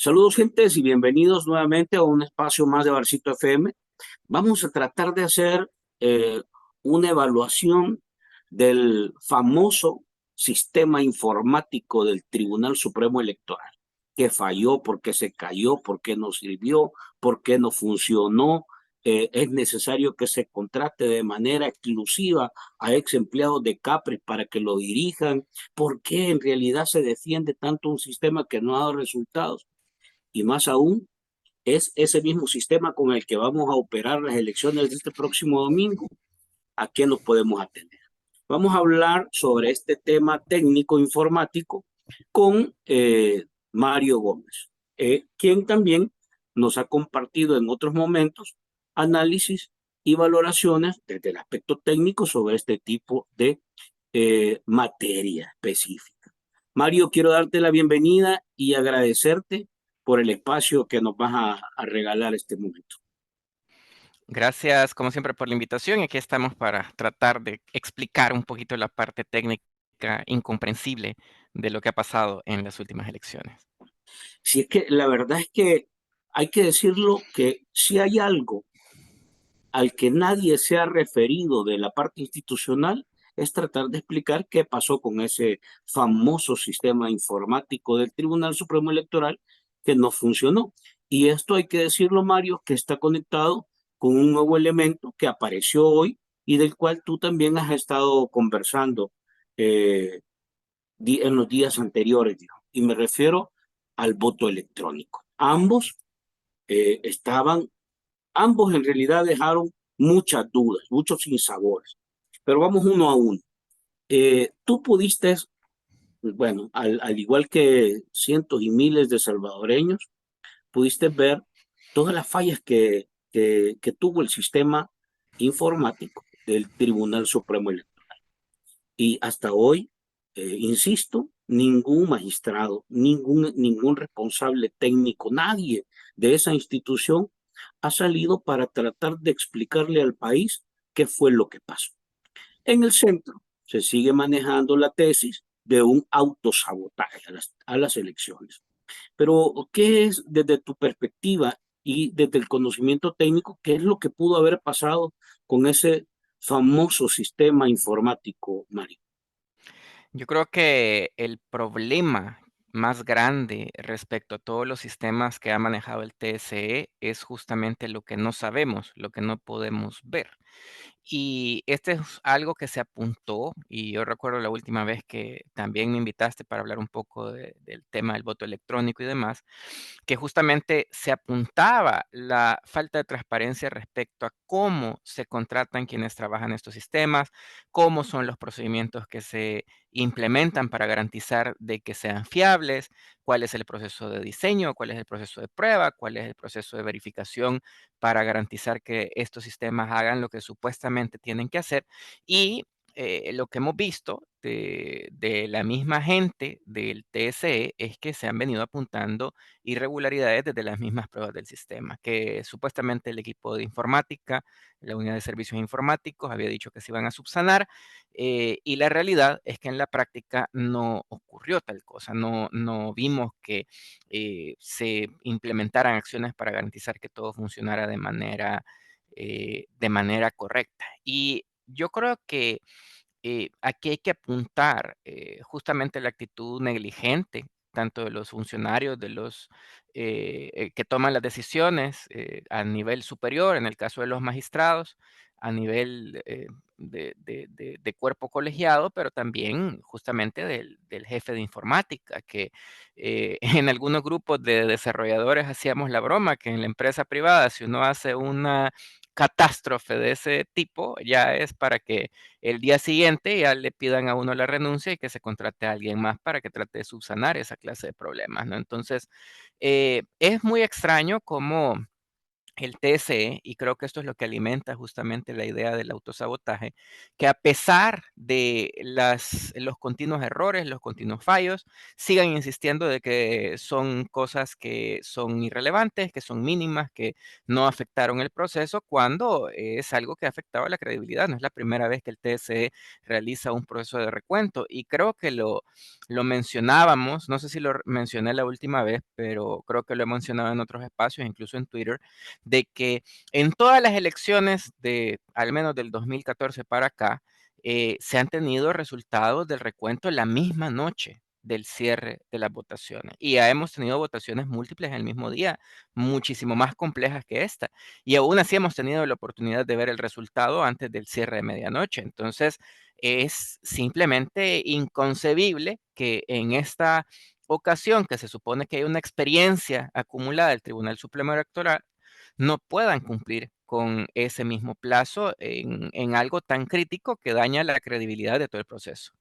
Saludos, gentes, y bienvenidos nuevamente a un espacio más de Barcito FM. Vamos a tratar de hacer eh, una evaluación del famoso sistema informático del Tribunal Supremo Electoral. ¿Qué falló? ¿Por qué se cayó? ¿Por qué no sirvió? ¿Por qué no funcionó? ¿Es necesario que se contrate de manera exclusiva a ex empleados de Capres para que lo dirijan? ¿Por qué en realidad se defiende tanto un sistema que no ha dado resultados? Y más aún, es ese mismo sistema con el que vamos a operar las elecciones de este próximo domingo. ¿A qué nos podemos atender? Vamos a hablar sobre este tema técnico informático con Mario Gómez, quien también nos ha compartido en otros momentos análisis y valoraciones desde el aspecto técnico sobre este tipo de materia específica. Mario, quiero darte la bienvenida y agradecerte por el espacio que nos vas a regalar este momento. Gracias, como siempre, por la invitación. Y aquí estamos para tratar de explicar un poquito la parte técnica incomprensible de lo que ha pasado en las últimas elecciones. Si es que la verdad es que hay que decirlo que si hay algo al que nadie se ha referido de la parte institucional, es tratar de explicar qué pasó con ese famoso sistema informático del Tribunal Supremo Electoral que no funcionó. Y esto hay que decirlo, Mario, que está conectado con un nuevo elemento que apareció hoy y del cual tú también has estado conversando eh, en los días anteriores, digamos. Y me refiero al voto electrónico. Estaban Ambos en realidad dejaron muchas dudas, muchos sinsabores. Pero vamos uno a uno. Tú pudiste, bueno, al igual que cientos y miles de salvadoreños, pudiste ver todas las fallas que tuvo el sistema informático del Tribunal Supremo Electoral. Y hasta hoy, insisto, ningún magistrado, ningún responsable técnico, nadie de esa institución ha salido para tratar de explicarle al país qué fue lo que pasó. En el centro se sigue manejando la tesis de un autosabotaje a las elecciones. Pero, ¿qué es desde tu perspectiva y desde el conocimiento técnico, qué es lo que pudo haber pasado con ese famoso sistema informático, Mario? Yo creo que el problema más grande respecto a todos los sistemas que ha manejado el TSE es justamente lo que no sabemos, lo que no podemos ver. Y este es algo que se apuntó, y yo recuerdo la última vez que también me invitaste para hablar un poco del tema del voto electrónico y demás, que justamente se apuntaba la falta de transparencia respecto a cómo se contratan quienes trabajan en estos sistemas, cómo son los procedimientos que se implementan para garantizar de que sean fiables, cuál es el proceso de diseño, cuál es el proceso de prueba, cuál es el proceso de verificación para garantizar que estos sistemas hagan lo que supuestamente tienen que hacer. Y lo que hemos visto de la misma gente del TSE es que se han venido apuntando irregularidades desde las mismas pruebas del sistema, que supuestamente el equipo de informática, la unidad de servicios informáticos, había dicho que se iban a subsanar, y la realidad es que en la práctica no ocurrió tal cosa, no vimos que se implementaran acciones para garantizar que todo funcionara de manera correcta. Y yo creo que aquí hay que apuntar justamente la actitud negligente, tanto de los funcionarios, de los que toman las decisiones a nivel superior, en el caso de los magistrados, a nivel de cuerpo colegiado, pero también justamente del jefe de informática, que en algunos grupos de desarrolladores hacíamos la broma que en la empresa privada, si uno hace una catástrofe de ese tipo, ya es para que el día siguiente ya le pidan a uno la renuncia y que se contrate a alguien más para que trate de subsanar esa clase de problemas, ¿no? Entonces, es muy extraño cómo el TSE, y creo que esto es lo que alimenta justamente la idea del autosabotaje, que a pesar de los continuos errores, los continuos fallos, sigan insistiendo de que son cosas que son irrelevantes, que son mínimas, que no afectaron el proceso, cuando es algo que ha afectado a la credibilidad. No es la primera vez que el TSE realiza un proceso de recuento, y creo que lo mencionábamos, no sé si lo mencioné la última vez, pero creo que lo he mencionado en otros espacios, incluso en Twitter, de que en todas las elecciones de, al menos del 2014 para acá, se han tenido resultados del recuento la misma noche del cierre de las votaciones. Y ya hemos tenido votaciones múltiples en el mismo día, muchísimo más complejas que esta. Y aún así hemos tenido la oportunidad de ver el resultado antes del cierre de medianoche. Entonces, es simplemente inconcebible que en esta ocasión, que se supone que hay una experiencia acumulada del Tribunal Supremo Electoral, no puedan cumplir con ese mismo plazo en algo tan crítico que daña la credibilidad de todo el proceso.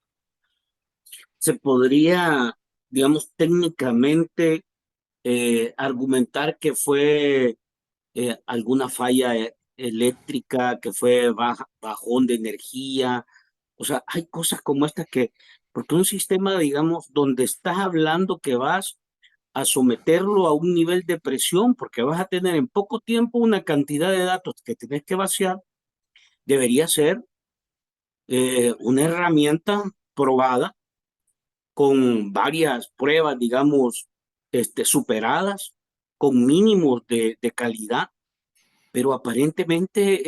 Se podría, digamos, técnicamente argumentar que fue alguna falla eléctrica, que fue bajón de energía. O sea, hay cosas como estas que, porque un sistema, digamos, donde estás hablando que vas a someterlo a un nivel de presión, porque vas a tener en poco tiempo una cantidad de datos que tienes que vaciar, debería ser una herramienta probada con varias pruebas, digamos, superadas, con mínimos de calidad, pero aparentemente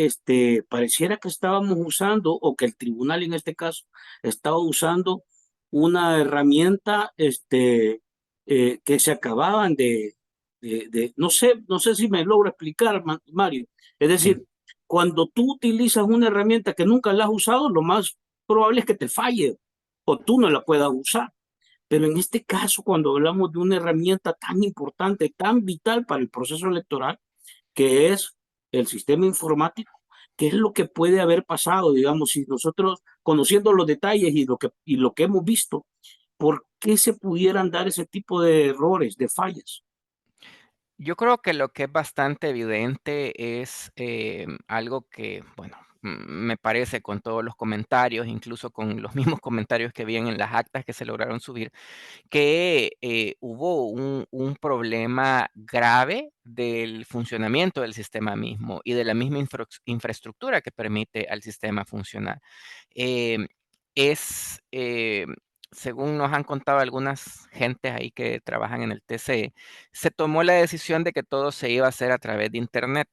pareciera que estábamos usando, o que el tribunal en este caso estaba usando una herramienta que se acababan no sé si me logro explicar, Mario. Es Sí. decir, cuando tú utilizas una herramienta que nunca la has usado, lo más probable es que te falle o tú no la puedas usar. Pero en este caso, cuando hablamos de una herramienta tan importante, tan vital para el proceso electoral, que es el sistema informático, qué es lo que puede haber pasado, digamos, si nosotros, conociendo los detalles y lo que hemos visto, ¿por qué se pudieran dar ese tipo de errores, de fallas? Yo creo que lo que es bastante evidente es algo que, bueno, me parece con todos los comentarios, incluso con los mismos comentarios que vi en las actas que se lograron subir, que hubo un problema grave del funcionamiento del sistema mismo y de la misma infraestructura que permite al sistema funcionar. Em, es, según nos han contado algunas gentes ahí que trabajan en el TCE, se tomó la decisión de que todo se iba a hacer a través de Internet.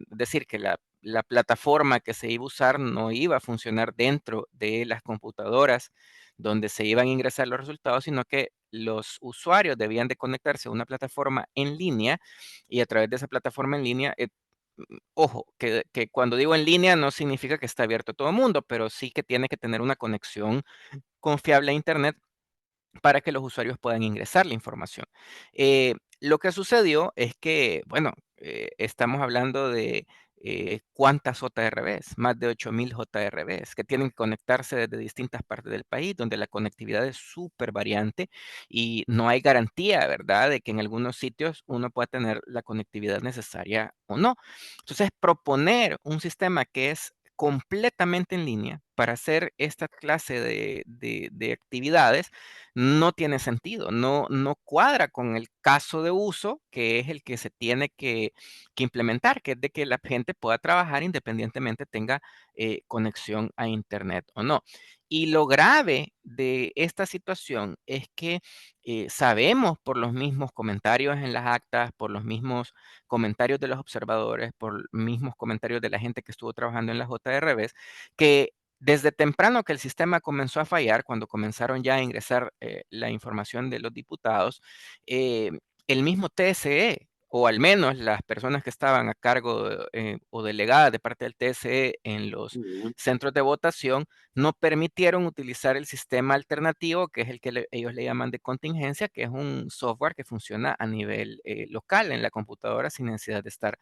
Decir, que la plataforma que se iba a usar no iba a funcionar dentro de las computadoras donde se iban a ingresar los resultados, sino que los usuarios debían de conectarse a una plataforma en línea, y a través de esa plataforma en línea, ojo, que cuando digo en línea no significa que está abierto a todo el mundo, pero sí que tiene que tener una conexión confiable a Internet para que los usuarios puedan ingresar la información. Lo que sucedió es que, bueno, estamos hablando de cuántas JRBs, más de 8.000 JRBs, que tienen que conectarse desde distintas partes del país, donde la conectividad es súper variante y no hay garantía, ¿verdad?, de que en algunos sitios uno pueda tener la conectividad necesaria o no. Entonces, proponer un sistema que es completamente en línea para hacer esta clase de actividades no tiene sentido, no cuadra con el caso de uso, que es el que se tiene que implementar, que es de que la gente pueda trabajar independientemente tenga conexión a Internet o no. Y lo grave de esta situación es que sabemos por los mismos comentarios en las actas, por los mismos comentarios de los observadores, por los mismos comentarios de la gente que estuvo trabajando en las JRBs, que desde temprano que el sistema comenzó a fallar, cuando comenzaron ya a ingresar la información de los diputados, eh, el mismo TSE, o al menos las personas que estaban a cargo o delegadas de parte del TSE en los Ujú. centros de votación, no permitieron utilizar el sistema alternativo, que es el que ellos le llaman de contingencia, que es un software que funciona a nivel local en la computadora sin necesidad de estar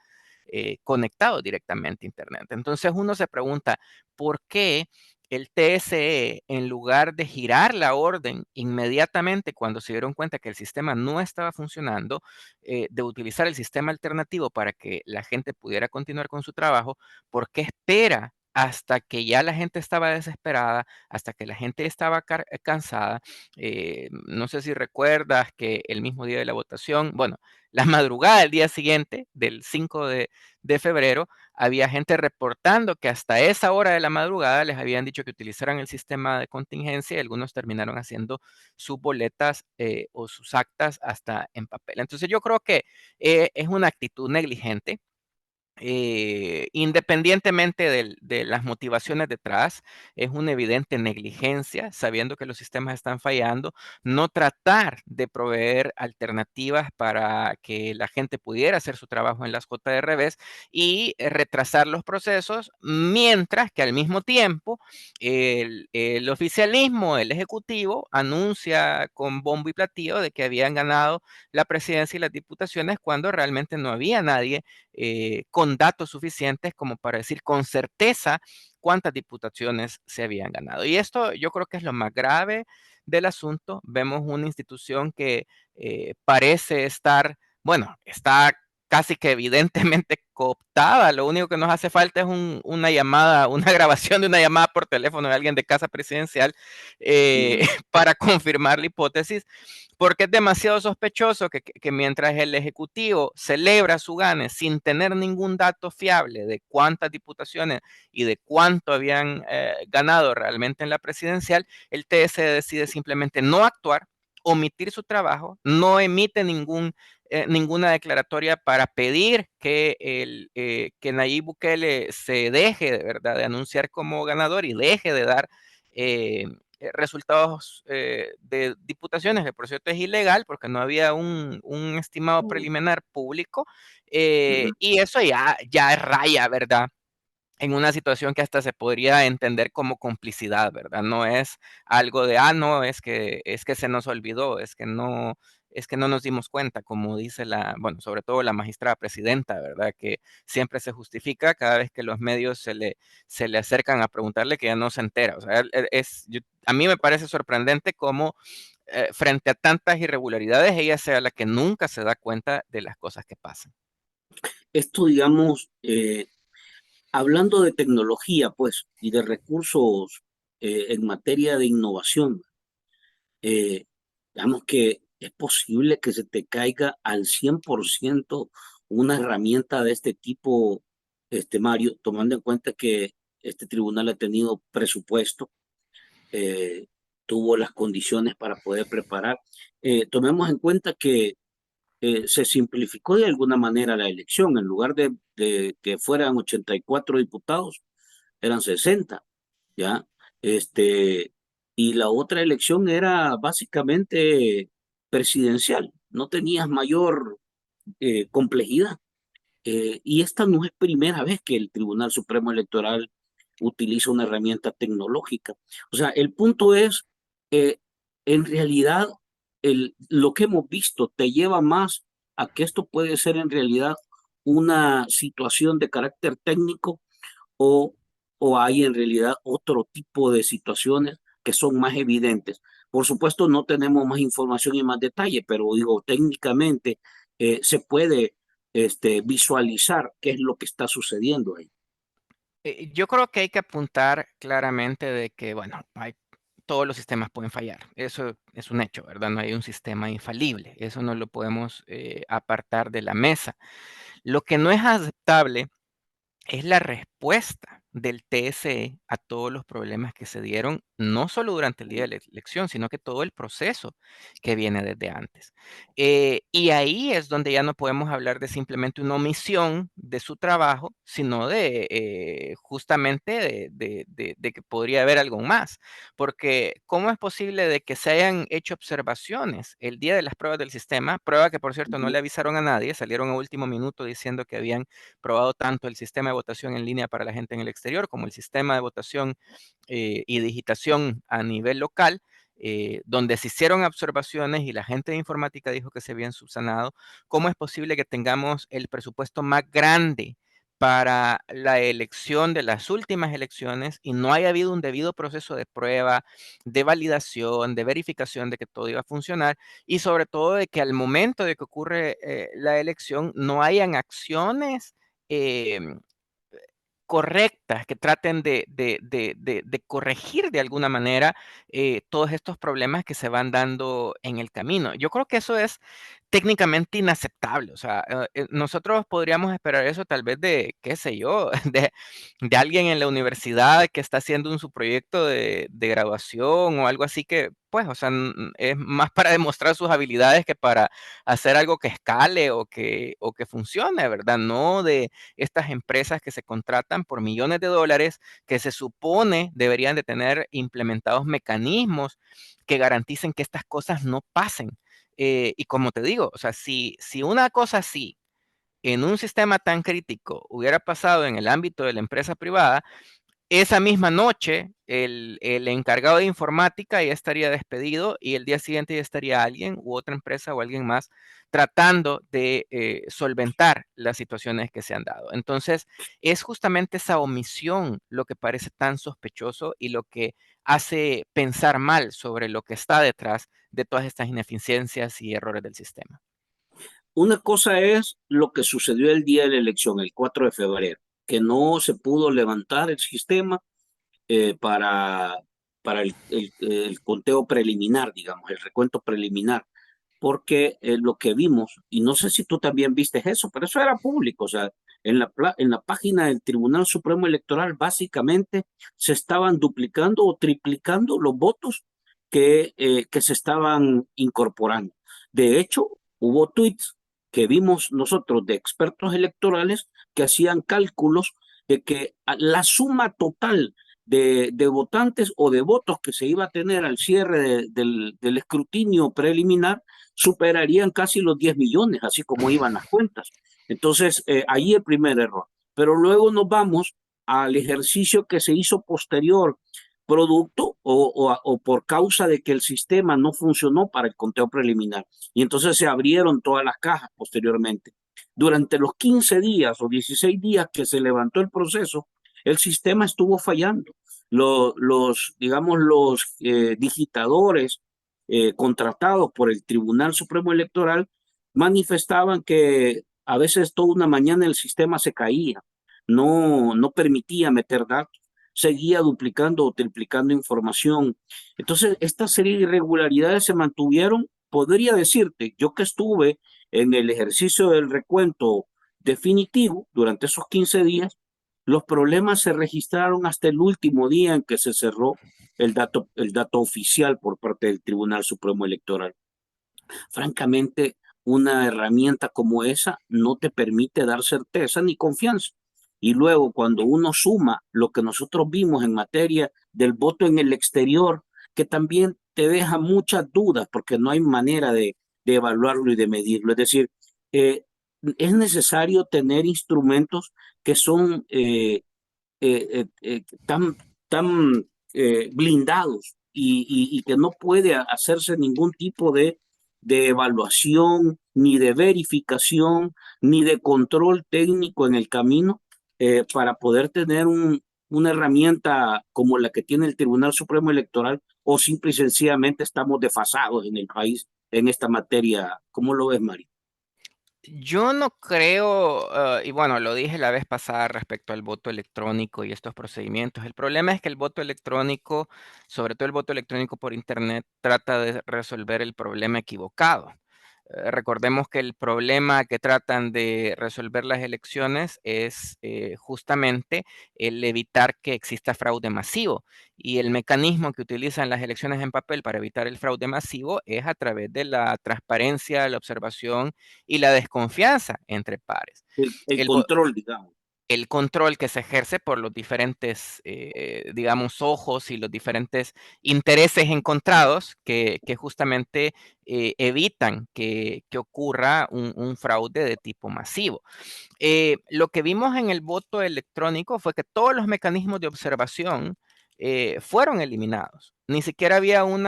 conectado directamente a Internet. Entonces uno se pregunta, ¿por qué el TSE, en lugar de girar la orden inmediatamente cuando se dieron cuenta que el sistema no estaba funcionando, de utilizar el sistema alternativo para que la gente pudiera continuar con su trabajo, ¿por qué espera hasta que ya la gente estaba desesperada, hasta que la gente estaba cansada? No sé si recuerdas que el mismo día de la votación, bueno, la madrugada del día siguiente, del 5 de febrero, había gente reportando que hasta esa hora de la madrugada les habían dicho que utilizaran el sistema de contingencia y algunos terminaron haciendo sus boletas o sus actas hasta en papel. Entonces yo creo que es una actitud negligente, independientemente de las motivaciones detrás, es una evidente negligencia, sabiendo que los sistemas están fallando, no tratar de proveer alternativas para que la gente pudiera hacer su trabajo en las JRBs y retrasar los procesos, mientras que al mismo tiempo el oficialismo, el ejecutivo, anuncia con bombo y platillo de que habían ganado la presidencia y las diputaciones cuando realmente no había nadie con datos suficientes como para decir con certeza cuántas diputaciones se habían ganado. Y esto yo creo que es lo más grave del asunto. Vemos una institución que parece estar, bueno, está casi que evidentemente cooptada. Lo único que nos hace falta es una llamada, una grabación de una llamada por teléfono de alguien de casa presidencial Ujú. para confirmar la hipótesis, porque es demasiado sospechoso que mientras el Ejecutivo celebra su gane sin tener ningún dato fiable de cuántas diputaciones y de cuánto habían ganado realmente en la presidencial, el TSE decide simplemente no actuar, omitir su trabajo, no emite ninguna declaratoria para pedir que Nayib Bukele se deje de verdad de anunciar como ganador y deje de dar eh, resultados de diputaciones, que por cierto es ilegal porque no había un estimado preliminar público, Ujú. y eso ya raya, ¿verdad? En una situación que hasta se podría entender como complicidad, ¿verdad? No es algo de, no, es que se nos olvidó, es que no nos dimos cuenta, como dice bueno, sobre todo la magistrada presidenta, ¿verdad? Que siempre se justifica cada vez que los medios se le acercan a preguntarle que ya no se entera. O sea, a mí me parece sorprendente cómo frente a tantas irregularidades, ella sea la que nunca se da cuenta de las cosas que pasan. Esto, digamos, hablando de tecnología, pues, y de recursos en materia de innovación, eh, digamos que es posible que se te caiga al 100% una herramienta de este tipo, Mario, tomando en cuenta que este tribunal ha tenido presupuesto, eh, tuvo las condiciones para poder preparar. Tomemos en cuenta que se simplificó de alguna manera la elección. En lugar de que fueran 84 diputados, eran 60, ¿ya? Este, y la otra elección era básicamente presidencial, no tenías mayor complejidad. Y esta no es primera vez que el Tribunal Supremo Electoral utiliza una herramienta tecnológica. O sea, el punto es, eh, en realidad, lo que hemos visto te lleva más a que esto puede ser en realidad una situación de carácter técnico o, o hay en realidad otro tipo de situaciones que son más evidentes. Por supuesto, no tenemos más información y más detalle, pero digo, técnicamente se puede visualizar qué es lo que está sucediendo ahí. Yo creo que hay que apuntar claramente de que, bueno, todos los sistemas pueden fallar. Eso es un hecho, ¿verdad? No hay un sistema infalible. Eso no lo podemos apartar de la mesa. Lo que no es aceptable es la respuesta del TSE a todos los problemas que se dieron, no solo durante el día de la elección, sino que todo el proceso que viene desde antes. Y ahí es donde ya no podemos hablar de simplemente una omisión de su trabajo, sino de justamente de que podría haber algo más. Porque ¿cómo es posible de que se hayan hecho observaciones el día de las pruebas del sistema? Prueba que, por cierto, no Ujú. le avisaron a nadie, salieron a último minuto diciendo que habían probado tanto el sistema de votación en línea para la gente en el exterior como el sistema de votación y digitación a nivel local, donde se hicieron observaciones y la gente de informática dijo que se habían subsanado. ¿Cómo es posible que tengamos el presupuesto más grande para la elección de las últimas elecciones y no haya habido un debido proceso de prueba, de validación, de verificación de que todo iba a funcionar y sobre todo de que al momento de que ocurre la elección no hayan acciones em, correctas que traten de corregir de alguna manera todos estos problemas que se van dando en el camino. Yo creo que eso es técnicamente inaceptable. O sea, nosotros podríamos esperar eso tal vez de, qué sé yo, de alguien en la universidad que está haciendo su proyecto de graduación o algo así que, pues, o sea, es más para demostrar sus habilidades que para hacer algo que escale o que funcione, ¿verdad? No de estas empresas que se contratan por millones de dólares que se supone deberían de tener implementados mecanismos que garanticen que estas cosas no pasen. Y como te digo, o sea, si una cosa así en un sistema tan crítico hubiera pasado en el ámbito de la empresa privada, esa misma noche el encargado de informática ya estaría despedido y el día siguiente ya estaría alguien u otra empresa o alguien más tratando de solventar las situaciones que se han dado. Entonces, es justamente esa omisión lo que parece tan sospechoso y lo que hace pensar mal sobre lo que está detrás de todas estas ineficiencias y errores del sistema. Una cosa es lo que sucedió el día de la elección, el 4 de febrero, que no se pudo levantar el sistema eh, para, para el conteo preliminar, digamos, el recuento preliminar, porque lo que vimos, y no sé si tú también viste eso, pero eso era público, o sea, en la página del Tribunal Supremo Electoral básicamente se estaban duplicando o triplicando los votos que se estaban incorporando. De hecho, hubo tweets que vimos nosotros de expertos electorales que hacían cálculos de que la suma total de votantes o de votos que se iba a tener al cierre del escrutinio preliminar superarían casi los 10 millones, así como iban las cuentas. Entonces, ahí el primer error. Pero luego nos vamos al ejercicio que se hizo posterior, producto o por causa de que el sistema no funcionó para el conteo preliminar. Y entonces se abrieron todas las cajas posteriormente. Durante los 15 días o 16 días que se levantó el proceso, el sistema estuvo fallando. Digamos, los digitadores contratados por el Tribunal Supremo Electoral manifestaban que a veces toda una mañana el sistema se caía, no permitía meter datos, seguía duplicando o triplicando información. Entonces, esta serie de irregularidades se mantuvieron, podría decirte, yo que estuve en el ejercicio del recuento definitivo durante esos 15 días, los problemas se registraron hasta el último día en que se cerró el dato oficial por parte del Tribunal Supremo Electoral. Francamente, una herramienta como esa no te permite dar certeza ni confianza. Y luego, cuando uno suma lo que nosotros vimos en materia del voto en el exterior, que también te deja muchas dudas porque no hay manera de evaluarlo y de medirlo. Es decir, eh, es necesario tener instrumentos que son tan blindados y que no puede hacerse ningún tipo de evaluación, ni de verificación, ni de control técnico en el camino para poder tener una herramienta como la que tiene el Tribunal Supremo Electoral o simple y sencillamente estamos desfasados en el país en esta materia. ¿Cómo lo ves, Mario? Yo no creo, y bueno, lo dije la vez pasada respecto al voto electrónico y estos procedimientos. El problema es que el voto electrónico, sobre todo el voto electrónico por internet, trata de resolver el problema equivocado. Recordemos que el problema que tratan de resolver las elecciones es justamente el evitar que exista fraude masivo. Y el mecanismo que utilizan las elecciones en papel para evitar el fraude masivo es a través de la transparencia, la observación y la desconfianza entre pares. El El, vo- control, digamos. el control que se ejerce por los diferentes, digamos, ojos y los diferentes intereses encontrados que justamente evitan que ocurra un fraude de tipo masivo. Lo que vimos en el voto electrónico fue que todos los mecanismos de observación fueron eliminados. Ni siquiera había un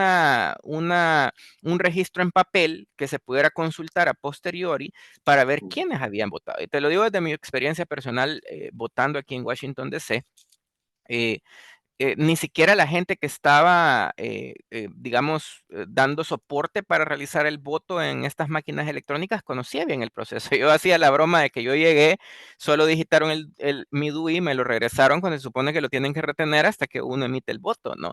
registro en papel que se pudiera consultar a posteriori para ver quiénes habían votado. Y te lo digo desde mi experiencia personal votando aquí en Washington, D.C. eh, ni siquiera la gente que estaba, digamos, dando soporte para realizar el voto en estas máquinas electrónicas conocía bien el proceso. Yo hacía la broma de que yo llegué, solo digitaron mi DUI, me lo regresaron cuando se supone que lo tienen que retener hasta que uno emite el voto, ¿no?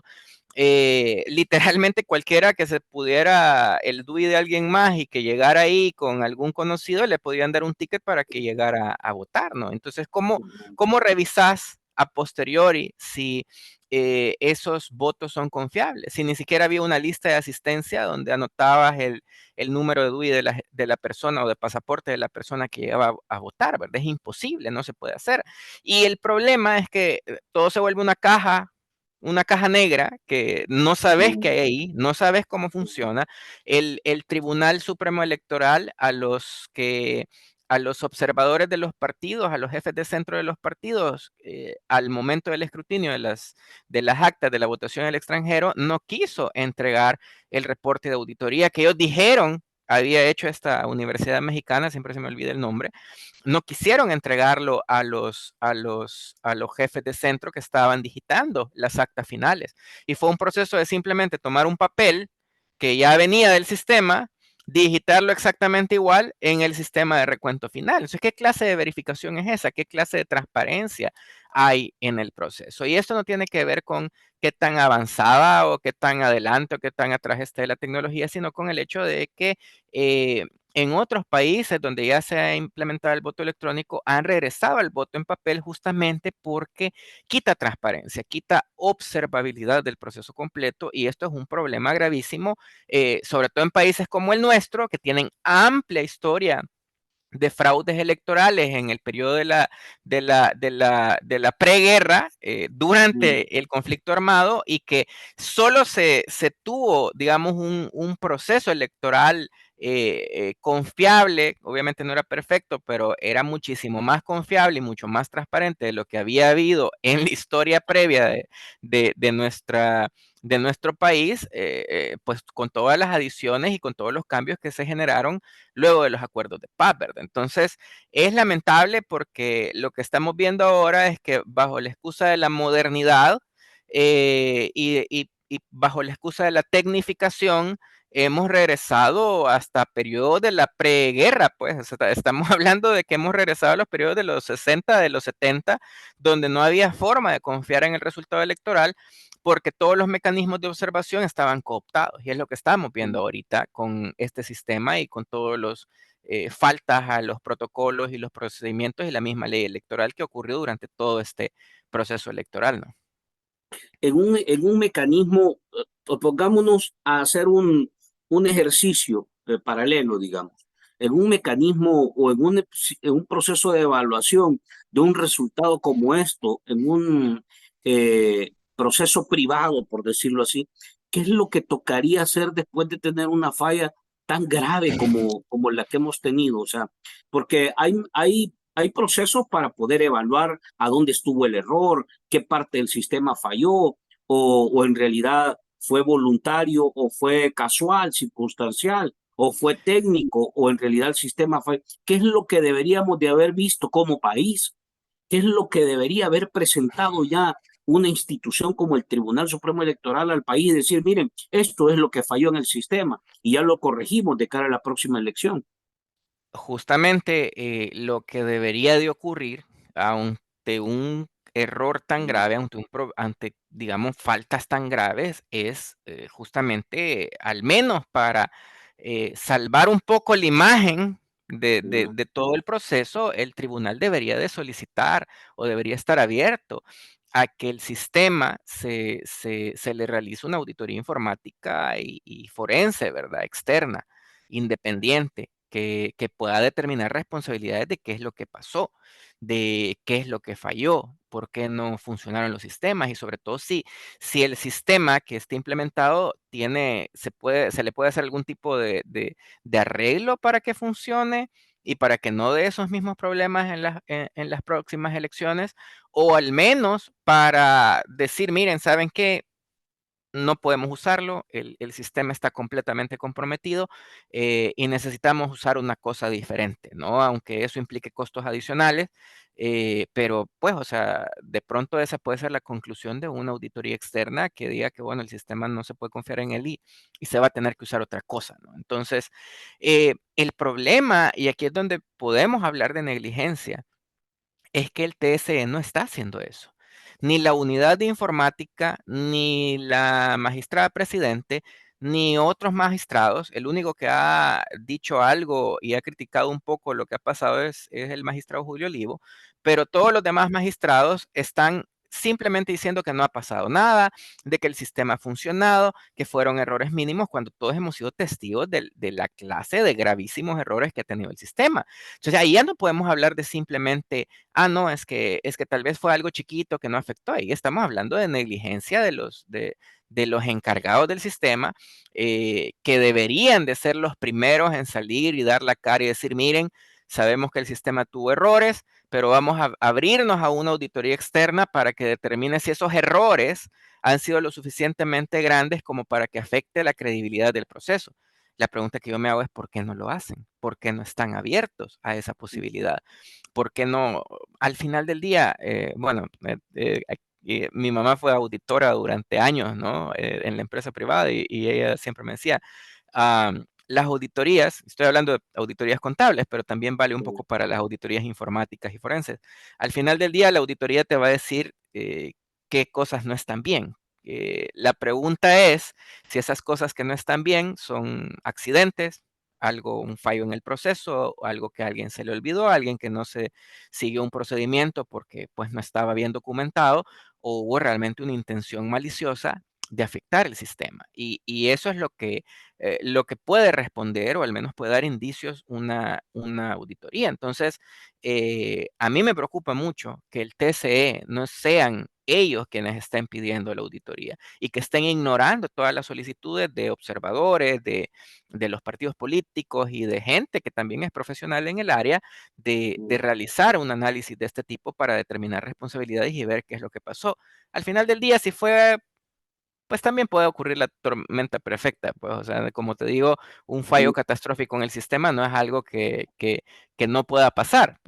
Literalmente cualquiera que se pudiera el DUI de alguien más y que llegara ahí con algún conocido, le podían dar un ticket para que llegara a votar, ¿no? Entonces, ¿cómo revisas a posteriori si esos votos son confiables? Si ni siquiera había una lista de asistencia donde anotabas el número de DUI de la persona o de pasaporte de la persona que llegaba a votar, ¿verdad? Es imposible, no se puede hacer. Y el problema es que todo se vuelve una caja negra que no sabes qué hay ahí, no sabes cómo funciona. El Tribunal Supremo Electoral a los observadores de los partidos, a los jefes de centro de los partidos, al momento del escrutinio de las actas de la votación del extranjero, no quiso entregar el reporte de auditoría que ellos dijeron había hecho esta universidad mexicana, siempre se me olvida el nombre, no quisieron entregarlo a los jefes de centro que estaban digitando las actas finales. Y fue un proceso de simplemente tomar un papel que ya venía del sistema, digitarlo exactamente igual en el sistema de recuento final. Entonces, ¿qué clase de verificación es esa? ¿Qué clase de transparencia hay en el proceso? Y esto no tiene que ver con qué tan avanzada o qué tan adelante o qué tan atrás esté la tecnología, sino con el hecho de que eh, en otros países donde ya se ha implementado el voto electrónico, han regresado al voto en papel justamente porque quita transparencia, quita observabilidad del proceso completo y esto es un problema gravísimo, sobre todo en países como el nuestro, que tienen amplia historia de fraudes electorales en el periodo de la preguerra, durante el conflicto armado, y que solo se tuvo, digamos, un proceso electoral confiable. Obviamente no era perfecto, pero era muchísimo más confiable y mucho más transparente de lo que había habido en la historia previa de nuestro país, pues con todas las adiciones y con todos los cambios que se generaron luego de los acuerdos de paz, ¿verdad? Entonces, es lamentable porque lo que estamos viendo ahora es que bajo la excusa de la modernidad y bajo la excusa de la tecnificación, hemos regresado hasta periodos de la preguerra, pues estamos hablando de que hemos regresado a los periodos de los 60, de los 70, donde no había forma de confiar en el resultado electoral porque todos los mecanismos de observación estaban cooptados. Y es lo que estamos viendo ahorita con este sistema y con todos los faltas a los protocolos y los procedimientos y la misma ley electoral que ocurrió durante todo este proceso electoral, ¿no? En un mecanismo, pongámonos a hacer un ejercicio paralelo, digamos, en un mecanismo o en un proceso de evaluación de un resultado como esto, en un proceso privado, por decirlo así, ¿qué es lo que tocaría hacer después de tener una falla tan grave como la que hemos tenido? O sea, porque hay procesos para poder evaluar a dónde estuvo el error, qué parte del sistema falló, o en realidad fue voluntario, o fue casual, circunstancial, o fue técnico, o en realidad el sistema fue. ¿Qué es lo que deberíamos de haber visto como país? ¿Qué es lo que debería haber presentado ya una institución como el Tribunal Supremo Electoral al país y decir, miren, esto es lo que falló en el sistema y ya lo corregimos de cara a la próxima elección? Justamente lo que debería de ocurrir ante un error tan grave, ante, digamos, faltas tan graves, es justamente, al menos para salvar un poco la imagen de todo el proceso, el tribunal debería de solicitar o debería estar abierto a que el sistema se le realice una auditoría informática y forense, ¿verdad? Externa, independiente, que pueda determinar responsabilidades de qué es lo que pasó, de qué es lo que falló, por qué no funcionaron los sistemas y sobre todo si el sistema que esté implementado se le puede hacer algún tipo de arreglo para que funcione, y para que no dé esos mismos problemas en las próximas elecciones, o al menos para decir, miren, ¿saben qué? No podemos usarlo, el sistema está completamente comprometido y necesitamos usar una cosa diferente, ¿no? Aunque eso implique costos adicionales, pero pues, o sea, de pronto esa puede ser la conclusión de una auditoría externa que diga que, bueno, el sistema no se puede confiar en él y se va a tener que usar otra cosa, ¿no? Entonces, el problema, y aquí es donde podemos hablar de negligencia, es que el TSE no está haciendo eso. Ni la unidad de informática, ni la magistrada presidente, ni otros magistrados. El único que ha dicho algo y ha criticado un poco lo que ha pasado es el magistrado Julio Olivo, pero todos los demás magistrados están simplemente diciendo que no ha pasado nada, de que el sistema ha funcionado, que fueron errores mínimos, cuando todos hemos sido testigos de la clase de gravísimos errores que ha tenido el sistema. Entonces ahí ya no podemos hablar de simplemente no, es que tal vez fue algo chiquito que no afectó. Ahí estamos hablando de negligencia de los encargados del sistema, que deberían de ser los primeros en salir y dar la cara y decir, miren, sabemos que el sistema tuvo errores, pero vamos a abrirnos a una auditoría externa para que determine si esos errores han sido lo suficientemente grandes como para que afecte la credibilidad del proceso. La pregunta que yo me hago es, ¿por qué no lo hacen? ¿Por qué no están abiertos a esa posibilidad? ¿Por qué no? Al final del día, bueno, mi mamá fue auditora durante años, ¿no? En la empresa privada y ella siempre me decía, las auditorías, estoy hablando de auditorías contables, pero también vale un poco para las auditorías informáticas y forenses. Al final del día, la auditoría te va a decir qué cosas no están bien. La pregunta es si esas cosas que no están bien son accidentes, algo, un fallo en el proceso, o algo que a alguien se le olvidó, alguien que no se siguió un procedimiento porque pues no estaba bien documentado, o hubo realmente una intención maliciosa de afectar el sistema. Y eso es lo que puede responder, o al menos puede dar indicios, una auditoría. Entonces, a mí me preocupa mucho que el TCE no sean ellos quienes estén pidiendo la auditoría y que estén ignorando todas las solicitudes de observadores, de los partidos políticos y de gente que también es profesional en el área de realizar un análisis de este tipo para determinar responsabilidades y ver qué es lo que pasó. Al final del día, si fue, pues también puede ocurrir la tormenta perfecta, pues, o sea, como te digo, un fallo catastrófico en el sistema no es algo que no pueda pasar,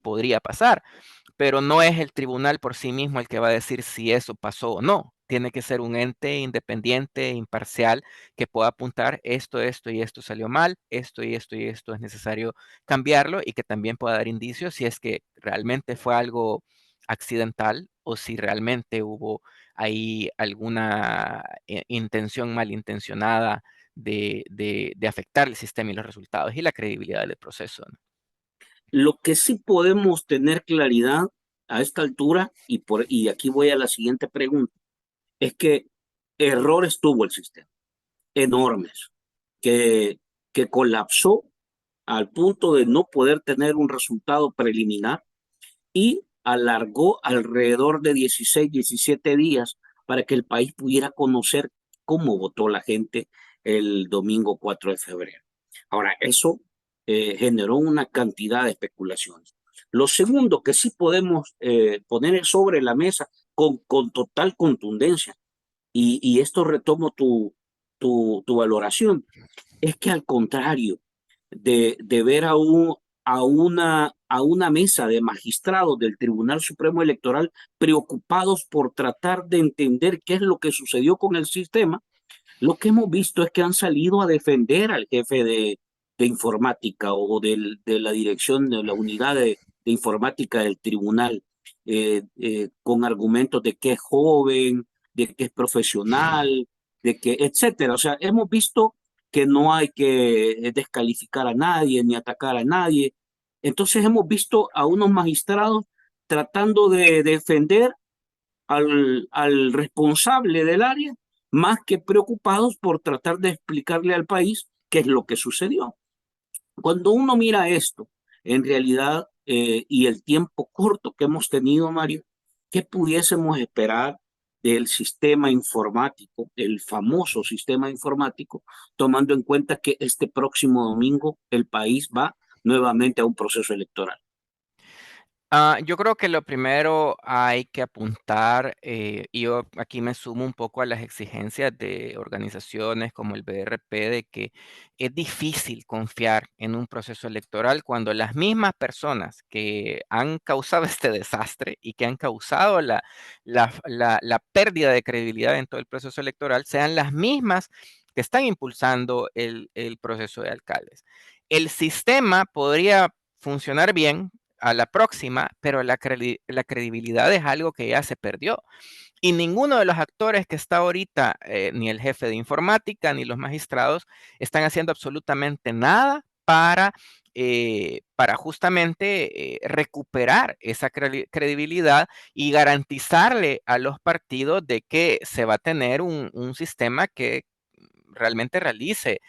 podría pasar, pero no es el tribunal por sí mismo el que va a decir si eso pasó o no. Tiene que ser un ente independiente, imparcial, que pueda apuntar esto y esto salió mal, esto y esto y esto es necesario cambiarlo, y que también pueda dar indicios si es que realmente fue algo accidental o si realmente hubo ahí alguna intención malintencionada de afectar el sistema y los resultados y la credibilidad del proceso, ¿no? Lo que sí podemos tener claridad a esta altura, y aquí voy a la siguiente pregunta, es que errores tuvo el sistema, enormes, que, que colapsó al punto de no poder tener un resultado preliminar y alargó alrededor de 16, 17 días para que el país pudiera conocer cómo votó la gente el domingo 4 de febrero. Ahora, eso generó una cantidad de especulaciones. Lo segundo que sí podemos poner sobre la mesa con total contundencia, y esto retomo tu valoración, es que al contrario de ver a una mesa de magistrados del Tribunal Supremo Electoral preocupados por tratar de entender qué es lo que sucedió con el sistema, lo que hemos visto es que han salido a defender al jefe de informática o de la dirección de la unidad de informática del tribunal, con argumentos de que es joven, de que es profesional, de que, etcétera. O sea, hemos visto que no hay que descalificar a nadie ni atacar a nadie. Entonces hemos visto a unos magistrados tratando de defender al responsable del área, más que preocupados por tratar de explicarle al país qué es lo que sucedió. Cuando uno mira esto, en realidad, y el tiempo corto que hemos tenido, Mario, ¿qué pudiésemos esperar del sistema informático, el famoso sistema informático, tomando en cuenta que este próximo domingo el país va nuevamente a un proceso electoral? Yo creo que lo primero hay que apuntar, y yo aquí me sumo un poco a las exigencias de organizaciones como el BRP, de que es difícil confiar en un proceso electoral cuando las mismas personas que han causado este desastre y que han causado la pérdida de credibilidad en todo el proceso electoral sean las mismas que están impulsando el proceso de alcaldes. El sistema podría funcionar bien a la próxima, pero la credibilidad es algo que ya se perdió. Y ninguno de los actores que está ahorita, ni el jefe de informática, ni los magistrados, están haciendo absolutamente nada para justamente recuperar esa credibilidad y garantizarle a los partidos de que se va a tener un sistema que realmente realice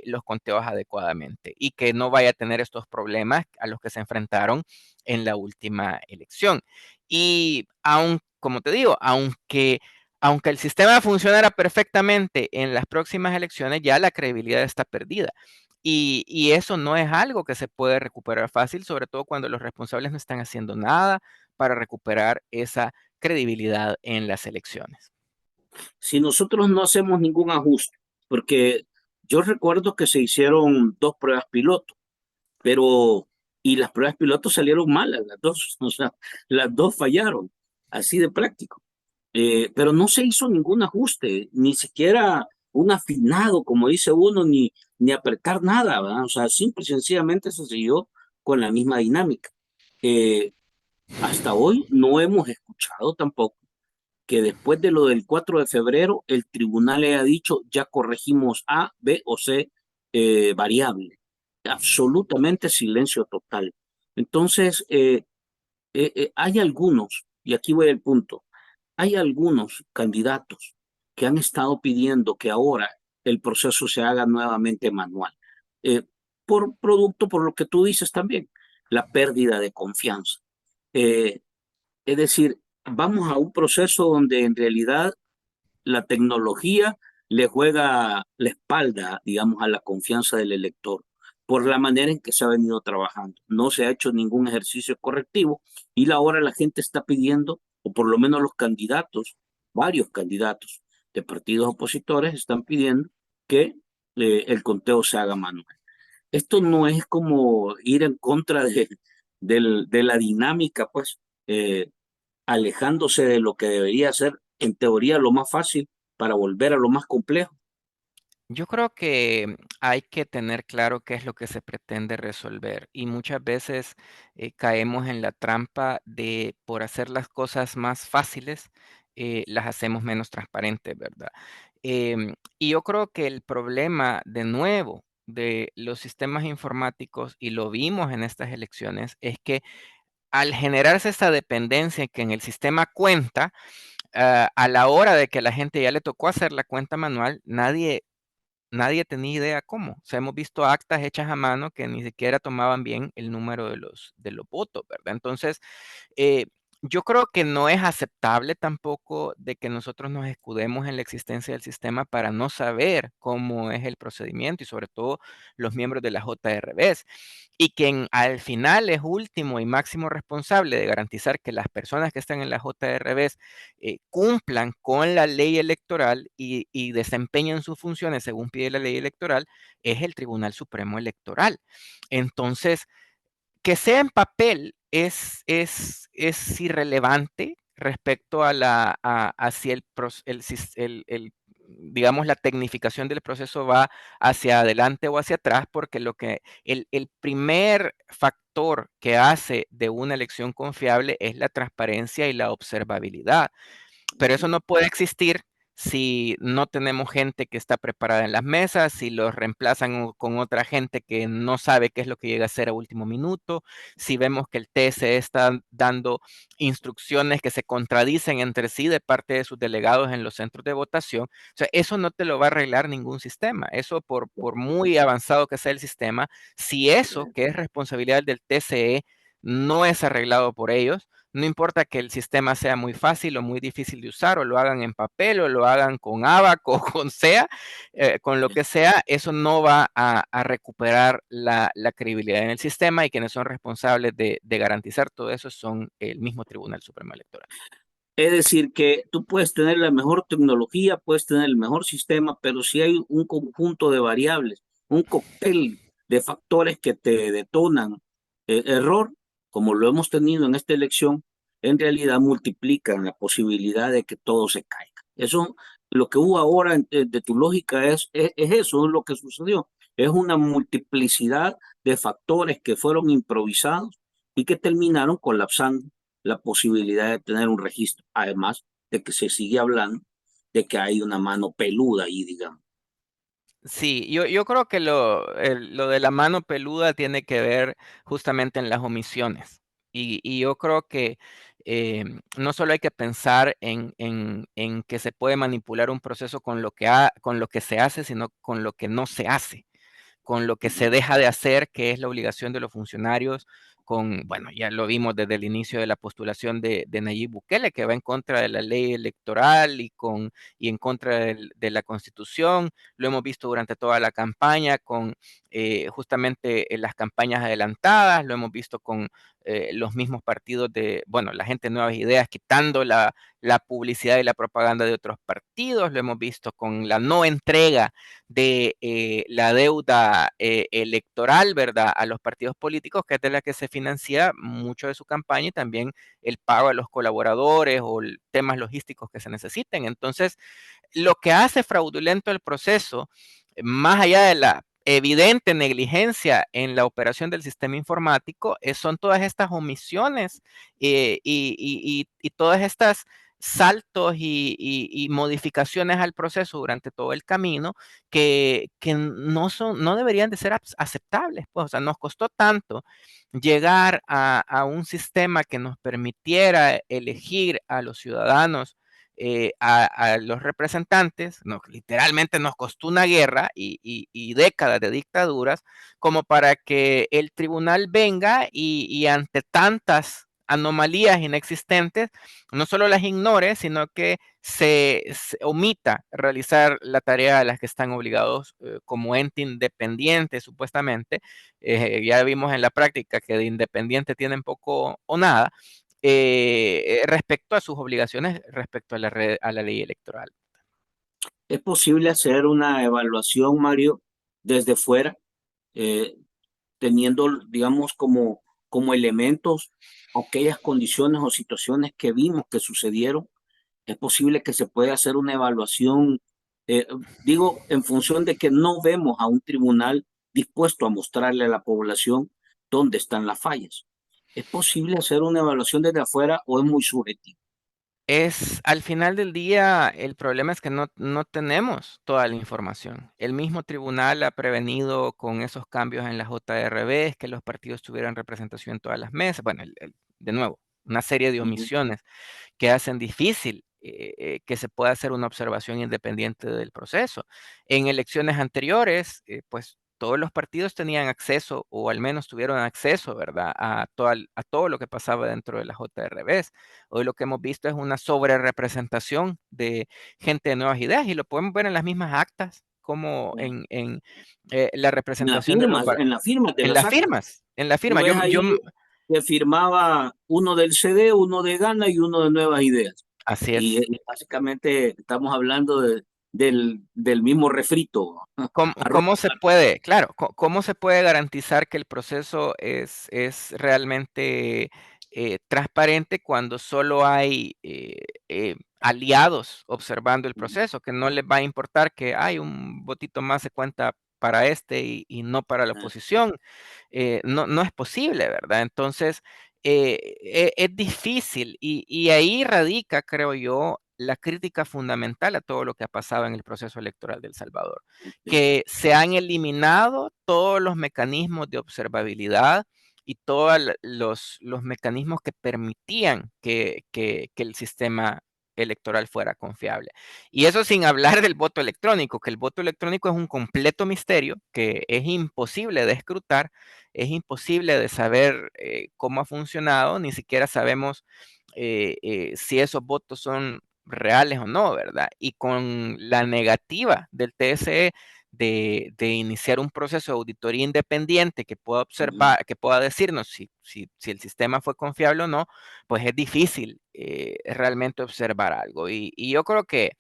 los conteos adecuadamente y que no vaya a tener estos problemas a los que se enfrentaron en la última elección. Y aun, como te digo, aunque el sistema funcionara perfectamente en las próximas elecciones, ya la credibilidad está perdida. Y eso no es algo que se puede recuperar fácil, sobre todo cuando los responsables no están haciendo nada para recuperar esa credibilidad en las elecciones. Si nosotros no hacemos ningún ajuste, porque yo recuerdo que se hicieron dos pruebas piloto, pero y las pruebas piloto salieron malas, las dos, o sea, las dos fallaron, así de práctico. Pero no se hizo ningún ajuste, ni siquiera un afinado, como dice uno, ni apretar nada, ¿verdad? O sea, simple y sencillamente se siguió con la misma dinámica. Eh, Hasta hoy no hemos escuchado tampoco que después de lo del 4 de febrero, el tribunal le ha dicho, ya corregimos A, B o C variable. Absolutamente silencio total. Entonces, hay algunos, y aquí voy al punto, hay algunos candidatos que han estado pidiendo que ahora el proceso se haga nuevamente manual, eh, por producto, por lo que tú dices también, la pérdida de confianza. Eh, es decir, vamos a un proceso donde en realidad la tecnología le juega la espalda, digamos, a la confianza del elector por la manera en que se ha venido trabajando. No se ha hecho ningún ejercicio correctivo y ahora la gente está pidiendo, o por lo menos los candidatos, varios candidatos de partidos opositores están pidiendo que el conteo se haga manual. Esto no es como ir en contra de la dinámica, pues, alejándose de lo que debería ser, en teoría, lo más fácil para volver a lo más complejo. Yo creo que hay que tener claro qué es lo que se pretende resolver y muchas veces caemos en la trampa de por hacer las cosas más fáciles, las hacemos menos transparentes, ¿verdad? Y yo creo que el problema, de nuevo, de los sistemas informáticos, y lo vimos en estas elecciones, es que al generarse esta dependencia que en el sistema cuenta, a la hora de que la gente ya le tocó hacer la cuenta manual, nadie tenía idea cómo. O sea, hemos visto actas hechas a mano que ni siquiera tomaban bien el número de los votos, ¿verdad? Entonces, eh, yo creo que no es aceptable tampoco de que nosotros nos escudemos en la existencia del sistema para no saber cómo es el procedimiento y sobre todo los miembros de la JRBs. Y quien al final es último y máximo responsable de garantizar que las personas que están en la JRBs cumplan con la ley electoral y desempeñen sus funciones según pide la ley electoral es el Tribunal Supremo Electoral. Entonces, que sea en papel es irrelevante respecto a si digamos, la tecnificación del proceso va hacia adelante o hacia atrás, porque el primer factor que hace de una elección confiable es la transparencia y la observabilidad. Pero eso no puede existir si no tenemos gente que está preparada en las mesas, si los reemplazan con otra gente que no sabe qué es lo que llega a hacer a último minuto, si vemos que el TSE está dando instrucciones que se contradicen entre sí de parte de sus delegados en los centros de votación. O sea, eso no te lo va a arreglar ningún sistema. Eso por muy avanzado que sea el sistema, si eso, que es responsabilidad del TSE, no es arreglado por ellos, No importa que el sistema sea muy fácil o muy difícil de usar, o lo hagan en papel, o lo hagan con Abaco o con SEA, con lo que sea, eso no va a recuperar la credibilidad en el sistema, y quienes son responsables de garantizar todo eso son el mismo Tribunal Supremo Electoral. Es decir, que tú puedes tener la mejor tecnología, puedes tener el mejor sistema, pero si hay un conjunto de variables, un cóctel de factores que te detonan error, como lo hemos tenido en esta elección, en realidad multiplican la posibilidad de que todo se caiga. Eso, lo que hubo ahora de tu lógica es eso, es lo que sucedió. Es una multiplicidad de factores que fueron improvisados y que terminaron colapsando la posibilidad de tener un registro, además de que se sigue hablando de que hay una mano peluda ahí, digamos. Sí, yo creo que lo de la mano peluda tiene que ver justamente en las omisiones. Y yo creo que no solo hay que pensar en que se puede manipular un proceso con lo que se hace, sino con lo que no se hace, con lo que se Ujú. deja de hacer, que es la obligación de los funcionarios, bueno, ya lo vimos desde el inicio de la postulación de Nayib Bukele, que va en contra de la ley electoral y en contra de la Constitución. Lo hemos visto durante toda la campaña con justamente las campañas adelantadas, lo hemos visto con los mismos partidos bueno, la gente de Nuevas Ideas quitando la publicidad y la propaganda de otros partidos, lo hemos visto con la no entrega de la deuda electoral, ¿verdad?, a los partidos políticos, que es de la que se financia mucho de su campaña, y también el pago a los colaboradores o temas logísticos que se necesiten. Entonces, lo que hace fraudulento el proceso, más allá de la evidente negligencia en la operación del sistema informático, son todas estas omisiones y todas estas saltos y modificaciones al proceso durante todo el camino que no deberían de ser aceptables. Pues, o sea, nos costó tanto llegar a un sistema que nos permitiera elegir a los ciudadanos, a los representantes. Literalmente nos costó una guerra y décadas de dictaduras, como para que el tribunal venga y ante tantas anomalías inexistentes, no solo las ignore, sino que se omita realizar la tarea a las que están obligados como ente independiente, supuestamente. Ya vimos en la práctica que de independiente tienen poco o nada, respecto a sus obligaciones, respecto a a la ley electoral. ¿Es posible hacer una evaluación, Mario, desde fuera, eh, teniendo, digamos, como elementos aquellas condiciones o situaciones que vimos que sucedieron? Es posible que se pueda hacer una evaluación, digo, en función de que no vemos a un tribunal dispuesto a mostrarle a la población dónde están las fallas. ¿Es posible hacer una evaluación desde afuera o es muy subjetivo? Al final del día, el problema es que no tenemos toda la información. El mismo tribunal ha prevenido con esos cambios en las JRBs que los partidos tuvieran representación en todas las mesas. Bueno, de nuevo, una serie de Ujú. omisiones que hacen difícil que se pueda hacer una observación independiente del proceso. En elecciones anteriores, pues todos los partidos tenían acceso, o al menos tuvieron acceso, ¿verdad?, a todo lo que pasaba dentro de las JRBs. Hoy lo que hemos visto es una sobrerepresentación de gente de Nuevas Ideas, y lo podemos ver en las mismas actas, como la representación de En las firmas de en las las actas. firmas, en la Tú firma. ves ahí que firmaba uno del CD, uno de Gana y uno de Nuevas Ideas. Así Y es. básicamente estamos hablando del mismo refrito. Arroz ¿Cómo con se puede, claro, cómo se puede garantizar que el proceso es realmente transparente cuando solo hay aliados observando el arroz. proceso, que no les va a importar que hay un votito más se cuenta para este y no para la oposición? No es posible, ¿verdad? Entonces, es difícil, y ahí radica, creo yo, la crítica fundamental a todo lo que ha pasado en el proceso electoral de El Salvador, que se han eliminado todos los mecanismos de observabilidad y todos los mecanismos que permitían que el sistema electoral fuera confiable. Y eso sin hablar del voto electrónico, que el voto electrónico es un completo misterio, que es imposible de escrutar, es imposible de saber cómo ha funcionado, ni siquiera sabemos si esos votos son reales o no, ¿verdad? Y con la negativa del TSE de iniciar un proceso de auditoría independiente que pueda Ujú. observar, que pueda decirnos si el sistema fue confiable o no, pues es difícil realmente observar algo. Y yo creo que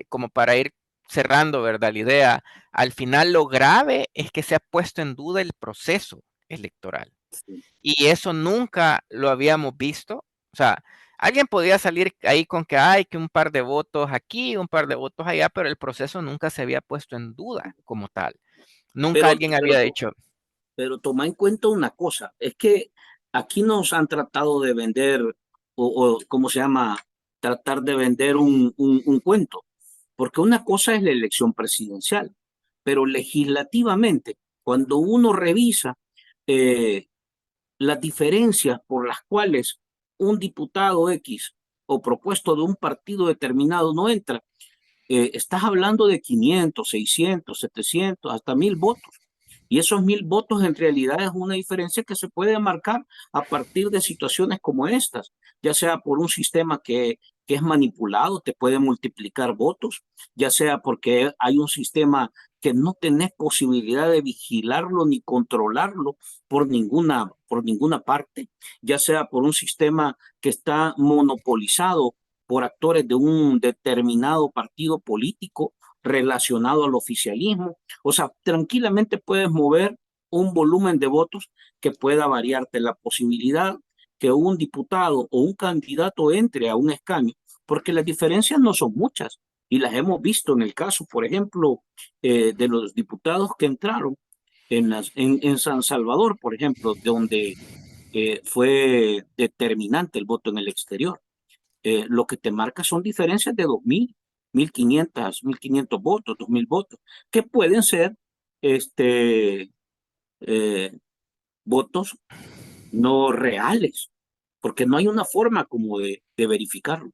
como para ir cerrando, ¿verdad? La idea, al final lo grave es que se ha puesto en duda el proceso electoral. Sí. Y eso nunca lo habíamos visto. O sea, alguien podía salir ahí con que hay que un par de votos aquí, un par de votos allá, pero el proceso nunca se había puesto en duda como tal. Nunca Pero, alguien pero, había dicho, pero toma en cuenta una cosa, es que aquí nos han tratado de vender, ¿cómo se llama? Tratar de vender un cuento, porque una cosa es la elección presidencial, pero legislativamente, cuando uno revisa eh, las diferencias por las cuales un diputado X o propuesto de un partido determinado no entra, estás hablando de 500, 600, 700, hasta 1000 votos. Y esos 1000 votos en realidad es una diferencia que se puede marcar a partir de situaciones como estas, ya sea por un sistema que es manipulado, te puede multiplicar votos, ya sea porque hay un sistema que no tenés posibilidad de vigilarlo ni controlarlo por ninguna parte, ya sea por un sistema que está monopolizado por actores de un determinado partido político relacionado al oficialismo. O sea, tranquilamente puedes mover un volumen de votos que pueda variarte la posibilidad que un diputado o un candidato entre a un escaño, porque las diferencias no son muchas y las hemos visto en el caso, por ejemplo, de los diputados que entraron en San Salvador, por ejemplo, donde fue determinante el voto en el exterior. Lo que te marca son diferencias de 2000, 1500 votos, 2000 votos, que pueden ser este, eh, votos no reales, porque no hay una forma como de verificarlo.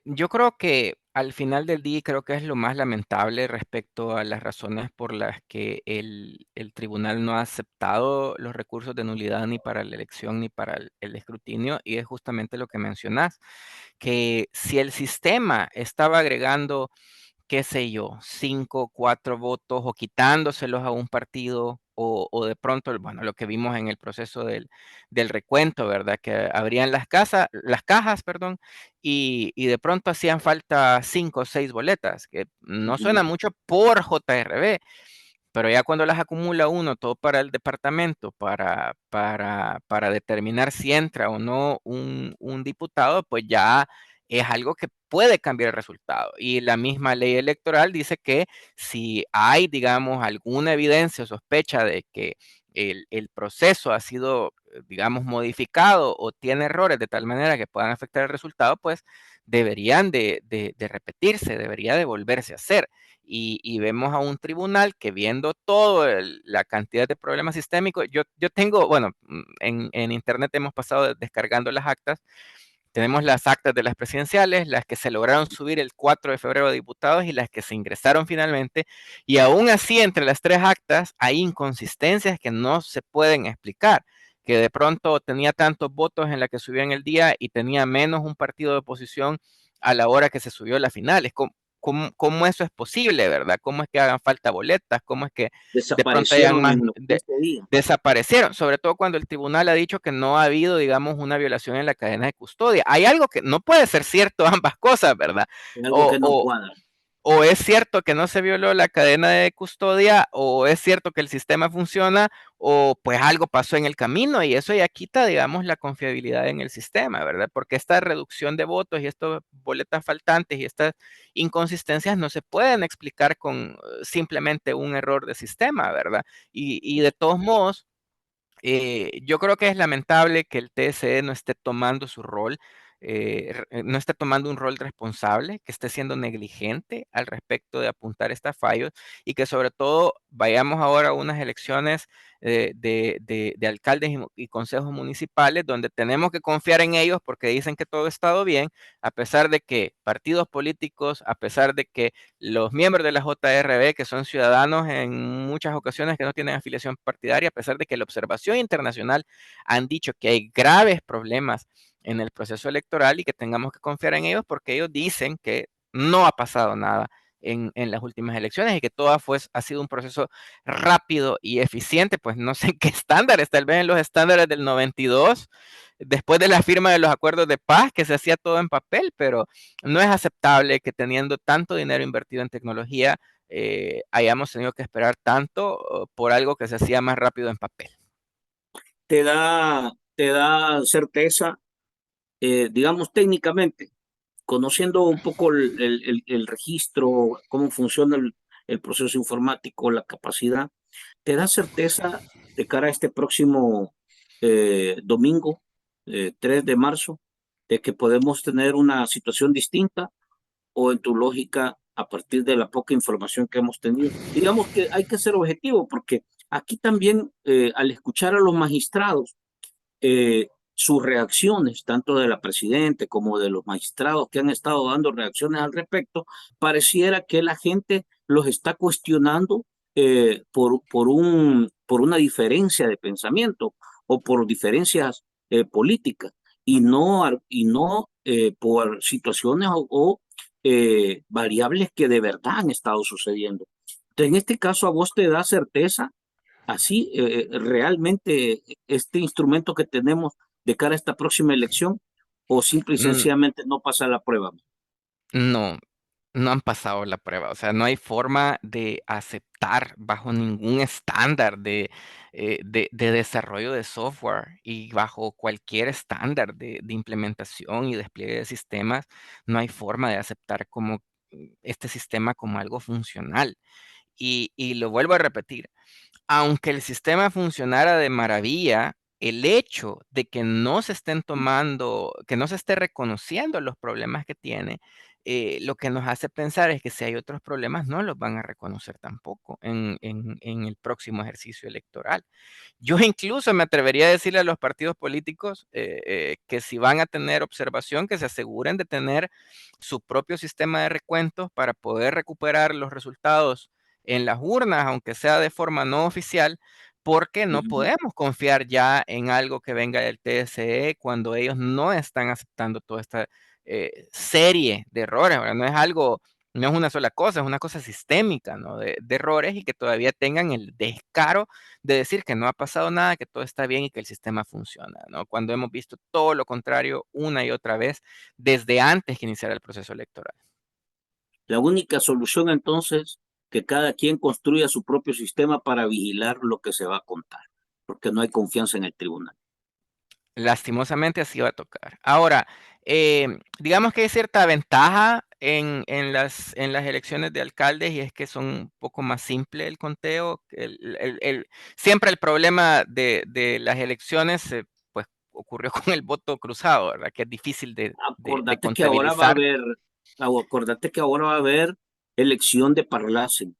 yo creo que al final del día creo que es lo más lamentable respecto a las razones por las que el tribunal no ha aceptado los recursos de nulidad ni para la elección ni para el escrutinio, y es justamente lo que mencionas, que si el sistema estaba agregando qué sé yo, 5, 4 votos o quitándoselos a un partido o de pronto, bueno, lo que vimos en el proceso del recuento, ¿verdad? Que abrían las cajas, perdón, y de pronto hacían falta 5 o 6 boletas, que no Ujú. suena mucho por JRB, pero ya cuando las acumula uno todo para el departamento, para determinar si entra o no un diputado, pues ya es algo que puede cambiar el resultado. Y la misma ley electoral dice que si hay, digamos, alguna evidencia o sospecha de que el proceso ha sido, digamos, modificado o tiene errores de tal manera que puedan afectar el resultado, pues deberían de repetirse, debería de volverse a hacer y vemos a un tribunal que viendo toda la cantidad de problemas sistémicos, yo tengo, bueno, en internet hemos pasado descargando las actas, tenemos las actas de las presidenciales, las que se lograron subir el 4 de febrero de diputados y las que se ingresaron finalmente, y aún así entre las tres actas hay inconsistencias que no se pueden explicar, que de pronto tenía tantos votos en la que subió en el día y tenía menos un partido de oposición a la hora que se subió la final. Es cómo eso es posible, ¿verdad? ¿Cómo es que hagan falta boletas? ¿Cómo es que de pronto hayan Desaparecieron más, en los 15 días. desaparecieron? Sobre todo cuando el tribunal ha dicho que no ha habido, digamos, una violación en la cadena de custodia. Hay algo que no puede ser cierto ambas cosas, ¿verdad? Es algo O, que no o, cuadra. o es cierto que no se violó la cadena de custodia, o es cierto que el sistema funciona, o pues algo pasó en el camino y eso ya quita, digamos, la confiabilidad en el sistema, ¿verdad? Porque esta reducción de votos y estas boletas faltantes y estas inconsistencias no se pueden explicar con simplemente un error de sistema, ¿verdad? Y de todos modos, yo creo que es lamentable que el TSE no esté tomando su rol. no esté tomando un rol responsable, que esté siendo negligente al respecto de apuntar estos fallos y que sobre todo vayamos ahora a unas elecciones de alcaldes y consejos municipales donde tenemos que confiar en ellos porque dicen que todo ha estado bien, a pesar de que partidos políticos, a pesar de que los miembros de la JRB, que son ciudadanos en muchas ocasiones que no tienen afiliación partidaria, a pesar de que la observación internacional han dicho que hay graves problemas en el proceso electoral y que tengamos que confiar en ellos porque ellos dicen que no ha pasado nada en las últimas elecciones y que todo ha sido un proceso rápido y eficiente, pues no sé en qué estándares, tal vez en los estándares del 92, después de la firma de los acuerdos de paz, que se hacía todo en papel, pero no es aceptable que teniendo tanto dinero invertido en tecnología, hayamos tenido que esperar tanto por algo que se hacía más rápido en papel. Te da certeza, digamos técnicamente, conociendo un poco el registro, cómo funciona el proceso informático, la capacidad, te da certeza de cara a este próximo domingo, 3 de marzo, de que podemos tener una situación distinta o en tu lógica a partir de la poca información que hemos tenido. Digamos que hay que ser objetivo porque aquí también al escuchar a los magistrados, sus reacciones, tanto de la presidente como de los magistrados que han estado dando reacciones al respecto, pareciera que la gente los está cuestionando por una diferencia de pensamiento o por diferencias políticas y no por situaciones o variables que de verdad han estado sucediendo. Entonces, en este caso, a vos te da certeza así realmente este instrumento que tenemos de cara a esta próxima elección o simple y Mm, sencillamente no pasa la prueba. No, no han pasado la prueba, o sea, no hay forma de aceptar bajo ningún estándar de desarrollo de software y bajo cualquier estándar de implementación y despliegue de sistemas, no hay forma de aceptar como este sistema como algo funcional. Y lo vuelvo a repetir, aunque el sistema funcionara de maravilla, el hecho de que no se estén tomando, que no se esté reconociendo los problemas que tiene, lo que nos hace pensar es que si hay otros problemas, no los van a reconocer tampoco en el próximo ejercicio electoral. Yo incluso me atrevería a decirle a los partidos políticos que si van a tener observación, que se aseguren de tener su propio sistema de recuentos para poder recuperar los resultados en las urnas, aunque sea de forma no oficial, porque no Ujú. podemos confiar ya en algo que venga del TSE cuando ellos no están aceptando toda esta serie de errores. ¿Verdad? No es algo, no es una sola cosa, es una cosa sistémica, ¿no? De errores y que todavía tengan el descaro de decir que no ha pasado nada, que todo está bien y que el sistema funciona, ¿no? Cuando hemos visto todo lo contrario una y otra vez desde antes que iniciara el proceso electoral. La única solución entonces que cada quien construya su propio sistema para vigilar lo que se va a contar, porque no hay confianza en el tribunal. Lastimosamente así va a tocar. Ahora, digamos que hay cierta ventaja en las elecciones de alcaldes y es que son un poco más simple el conteo. Siempre el problema de las elecciones pues, ocurrió con el voto cruzado, ¿verdad? Que es difícil de Acordate que ahora va a contabilizar. haber, acordate que ahora va a haber elección de Parlacen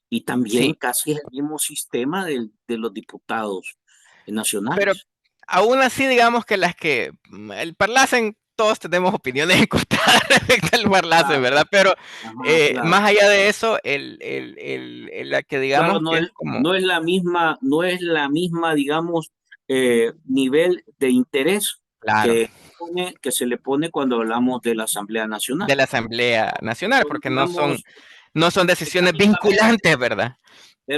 y también Sí, casi es el mismo sistema de los diputados pero nacionales. aún así, digamos que el Parlacen, todos tenemos opiniones encontradas respecto al Parlacen, Claro, ¿verdad? Pero ajá, claro. más allá de eso, la que Claro, digamos que es como, no es la misma, digamos, nivel de interés claro, que se le pone cuando hablamos de la Asamblea Nacional. de la Asamblea Nacional, Pero, porque digamos, no son decisiones mecánicamente, vinculantes, ¿verdad?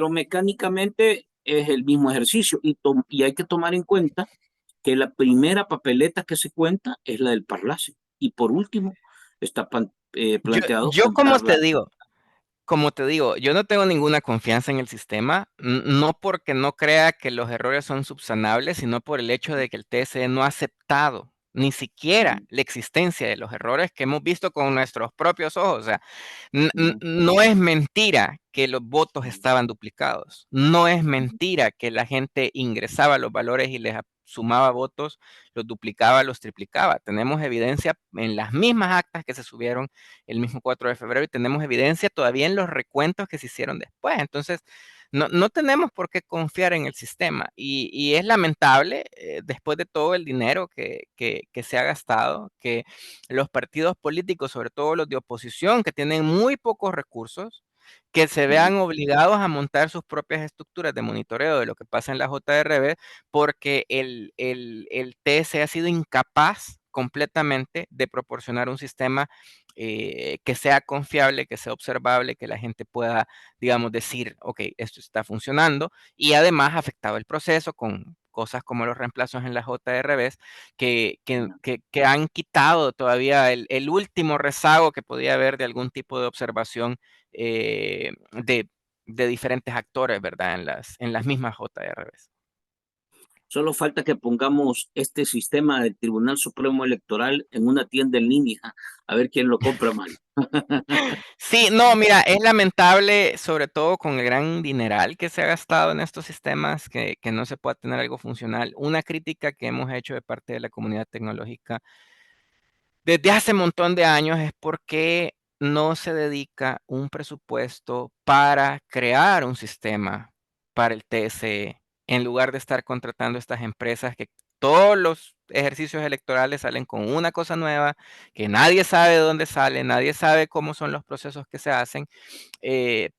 mecánicamente es el mismo ejercicio y hay que tomar en cuenta que la primera papeleta que se cuenta es la del Parlace y por último está planteado Yo como contarla. te digo, yo no tengo ninguna confianza en el sistema, no porque no crea que los errores son subsanables, sino por el hecho de que el TSE no ha aceptado ni siquiera la existencia de los errores que hemos visto con nuestros propios ojos. O sea, no es mentira que los votos estaban duplicados. No es mentira que la gente ingresaba los valores y sumaba votos, los duplicaba, los triplicaba. Tenemos evidencia en las mismas actas que se subieron el mismo 4 de febrero y tenemos evidencia todavía en los recuentos que se hicieron después. Entonces, no tenemos por qué confiar en el sistema y es lamentable, después de todo el dinero que se ha gastado, que los partidos políticos, sobre todo los de oposición, que tienen muy pocos recursos, que se Ujú. vean obligados a montar sus propias estructuras de monitoreo de lo que pasa en la JRB, porque el TS ha sido incapaz completamente de proporcionar un sistema que sea confiable, que sea observable, que la gente pueda, digamos, decir, ok, esto está funcionando, y además ha afectado el proceso con cosas como los reemplazos en las JRBs que han quitado todavía el último rezago que podía haber de algún tipo de observación de diferentes actores, ¿verdad? En las mismas JRBs. Solo falta que pongamos este sistema del Tribunal Supremo Electoral en una tienda en línea, a ver quién lo compra, Mario. Sí, no, mira, es lamentable, sobre todo con el gran dineral que se ha gastado en estos sistemas, que no se pueda tener algo funcional. Una crítica que hemos hecho de parte de la comunidad tecnológica desde hace un montón de años es por qué no se dedica un presupuesto para crear un sistema para el TSE, en lugar de estar contratando estas empresas que todos los ejercicios electorales salen con una cosa nueva, que nadie sabe de dónde sale, nadie sabe cómo son los procesos que se hacen,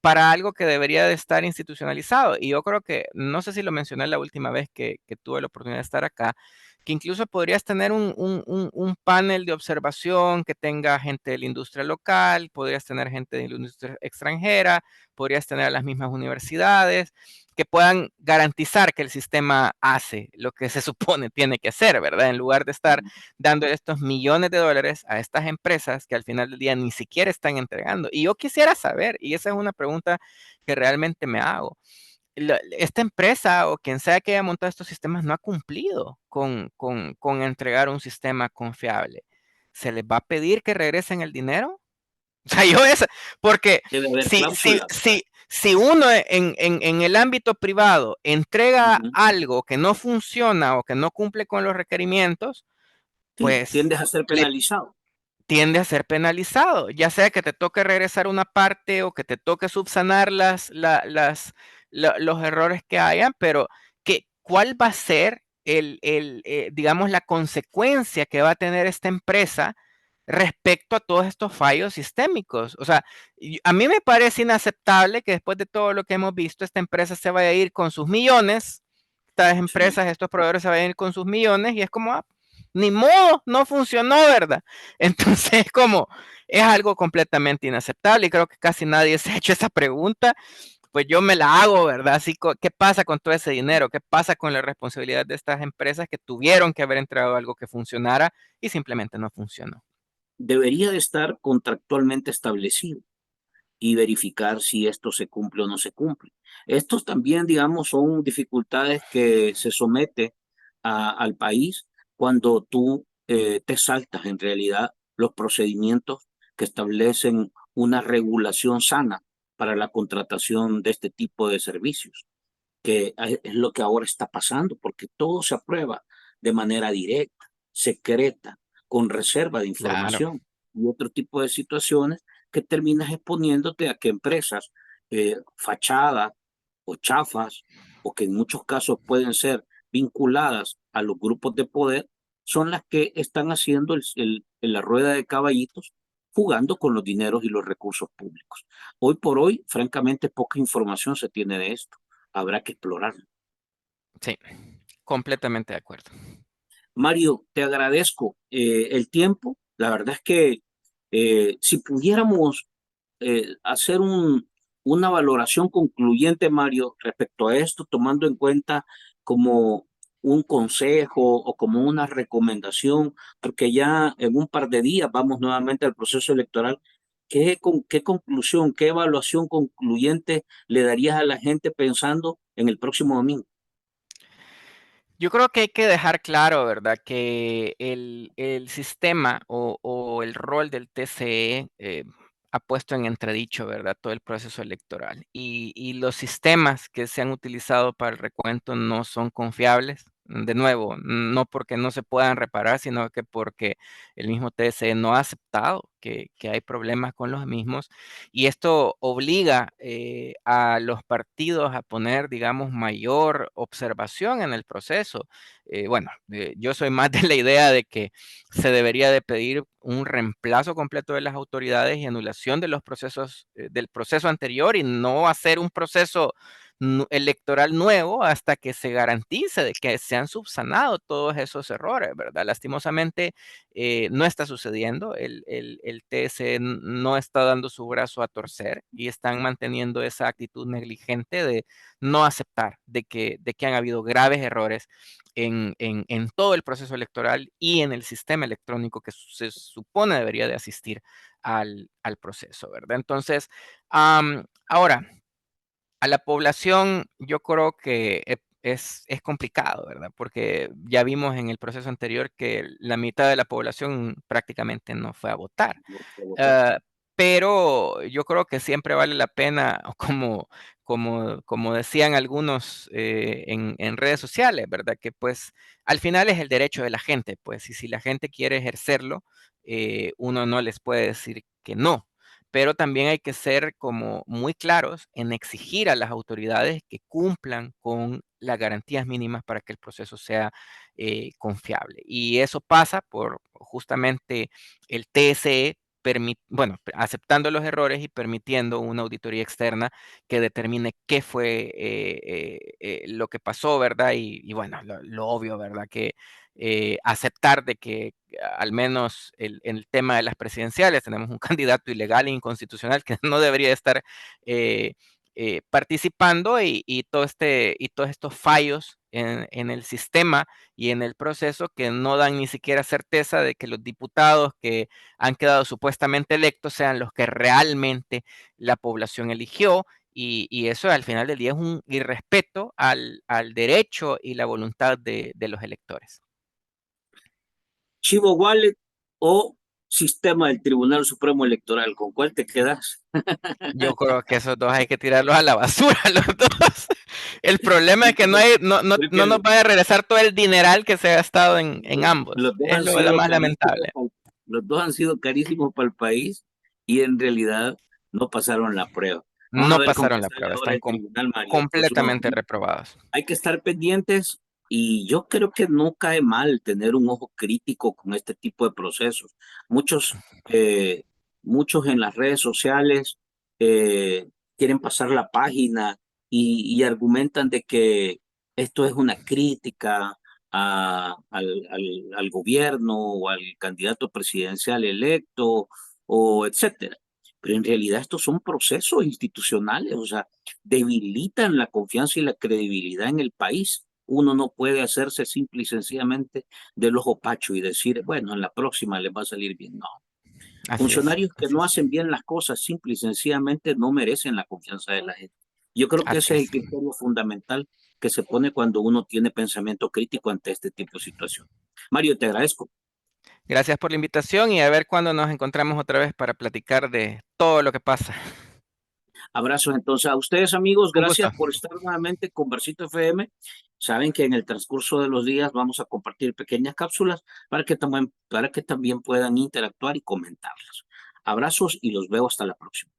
para algo que debería de estar institucionalizado. Y yo creo que, no sé si lo mencioné la última vez que tuve la oportunidad de estar acá, que incluso podrías tener un panel de observación que tenga gente de la industria local, podrías tener gente de la industria extranjera, podrías tener a las mismas universidades que puedan garantizar que el sistema hace lo que se supone tiene que hacer, ¿verdad? En lugar de estar dando estos millones de dólares a estas empresas que al final del día ni siquiera están entregando. Y yo quisiera saber, y esa es una pregunta que realmente me hago, esta empresa o quien sea que haya montado estos sistemas no ha cumplido con entregar un sistema confiable. ¿Se les va a pedir que regresen el dinero? O sea, porque Debe haber si, si, cláusulas. si, si uno en el ámbito privado entrega Ujú. algo que no funciona o que no cumple con los requerimientos, Sí, pues tiendes a ser le penalizado. tiende a ser penalizado, ya sea que te toque regresar una parte o que te toque subsanar los errores que hayan, pero ¿cuál va a ser digamos, la consecuencia que va a tener esta empresa respecto a todos estos fallos sistémicos? O sea, a mí me parece inaceptable que después de todo lo que hemos visto, esta empresa se vaya a ir con sus millones, estas Sí. empresas, estos proveedores se vayan a ir con sus millones y es como, ni modo, no funcionó, ¿verdad? Entonces, como es algo completamente inaceptable y creo que casi nadie se ha hecho esa pregunta, pues yo me la hago, ¿verdad? Así, ¿qué pasa con todo ese dinero? ¿Qué pasa con la responsabilidad de estas empresas que tuvieron que haber entregado algo que funcionara y simplemente no funcionó? Debería de estar contractualmente establecido y verificar si esto se cumple o no se cumple. Estos también, digamos, son dificultades que se somete al país cuando tú te saltas en realidad los procedimientos que establecen una regulación sana para la contratación de este tipo de servicios, que es lo que ahora está pasando, porque todo se aprueba de manera directa, secreta, con reserva de Claro. información y otro tipo de situaciones que terminas exponiéndote a que empresas fachadas o chafas, o que en muchos casos pueden ser vinculadas a los grupos de poder, son las que están haciendo la rueda de caballitos, jugando con los dineros y los recursos públicos. Hoy por hoy, francamente, poca información se tiene de esto. Habrá que explorarlo. Sí, completamente de acuerdo. Mario, te agradezco el tiempo. La verdad es que si pudiéramos hacer una valoración concluyente, Mario, respecto a esto, tomando en cuenta como un consejo o como una recomendación, porque ya en un par de días vamos nuevamente al proceso electoral. ¿Qué conclusión, qué evaluación concluyente le darías a la gente pensando en el próximo domingo? Yo creo que hay que dejar claro, ¿verdad? Que el sistema o el rol del TCE ha puesto en entredicho, ¿verdad? Todo el proceso electoral. Y los sistemas que se han utilizado para el recuento no son confiables, De nuevo, no porque no se puedan reparar, sino que porque el mismo TSE no ha aceptado que hay problemas con los mismos. Y esto obliga a los partidos a poner, digamos, mayor observación en el proceso. Bueno, yo soy más de la idea de que se debería de pedir un reemplazo completo de las autoridades y anulación de los procesos, del proceso anterior, y no hacer un proceso electoral nuevo hasta que se garantice de que se han subsanado todos esos errores, ¿verdad? Lastimosamente no está sucediendo, el TSE no está dando su brazo a torcer y están manteniendo esa actitud negligente de no aceptar de que han habido graves errores en todo el proceso electoral y en el sistema electrónico que se supone debería de asistir al proceso, ¿verdad? Entonces, ahora, a la población yo creo que es complicado, ¿verdad? Porque ya vimos en el proceso anterior que la mitad de la población prácticamente no fue a votar. No puedo votar. Ah, pero yo creo que siempre vale la pena, como decían algunos en redes sociales, ¿verdad? Que pues al final es el derecho de la gente, pues, y si la gente quiere ejercerlo, uno no les puede decir que no. Pero también hay que ser como muy claros en exigir a las autoridades que cumplan con las garantías mínimas para que el proceso sea confiable. Y eso pasa por justamente el TSE, bueno, aceptando los errores y permitiendo una auditoría externa que determine qué fue lo que pasó, ¿verdad? Y bueno, lo obvio, ¿verdad? Que aceptar de que al menos en el tema de las presidenciales tenemos un candidato ilegal e inconstitucional que no debería estar eh, participando, y todos estos fallos en el sistema y en el proceso que no dan ni siquiera certeza de que los diputados que han quedado supuestamente electos sean los que realmente la población eligió. Y eso al final del día es un irrespeto al derecho y la voluntad de los electores. Chivo Wallet o sistema del Tribunal Supremo Electoral, ¿con cuál te quedas? Yo creo que esos dos hay que tirarlos a la basura, los dos. El problema es que no nos Porque vaya a regresar todo el dineral que se ha gastado en ambos. los dos Es han lo sido más carísimos, lamentable. los dos han sido carísimos para el país y en realidad no pasaron la prueba. Vamos a No ver con qué pasaron la sale prueba, ahora están el tribunal, Mario. completamente reprobados. Hay que estar pendientes y yo creo que no cae mal tener un ojo crítico con este tipo de procesos. Muchos, eh, muchos en las redes sociales quieren pasar la página y argumentan de que esto es una crítica al gobierno o al candidato presidencial electo o etcétera. Pero en realidad estos son procesos institucionales, o sea, debilitan la confianza y la credibilidad en el país. Uno no puede hacerse simple y sencillamente del ojo pacho y decir, bueno, en la próxima les va a salir bien. No. Así es, Funcionarios que así no es, hacen bien las cosas simple y sencillamente no merecen la confianza de la gente. Yo creo que así ese es es. el criterio fundamental que se pone cuando uno tiene pensamiento crítico ante este tipo de situación. Mario, te agradezco. Gracias por la invitación y a ver cuándo nos encontramos otra vez para platicar de todo lo que pasa. Abrazos entonces a ustedes, amigos. Un gusto. Gracias por estar nuevamente con Versito FM. Saben que en el transcurso de los días vamos a compartir pequeñas cápsulas para que también puedan interactuar y comentarlas. Abrazos y los veo hasta la próxima.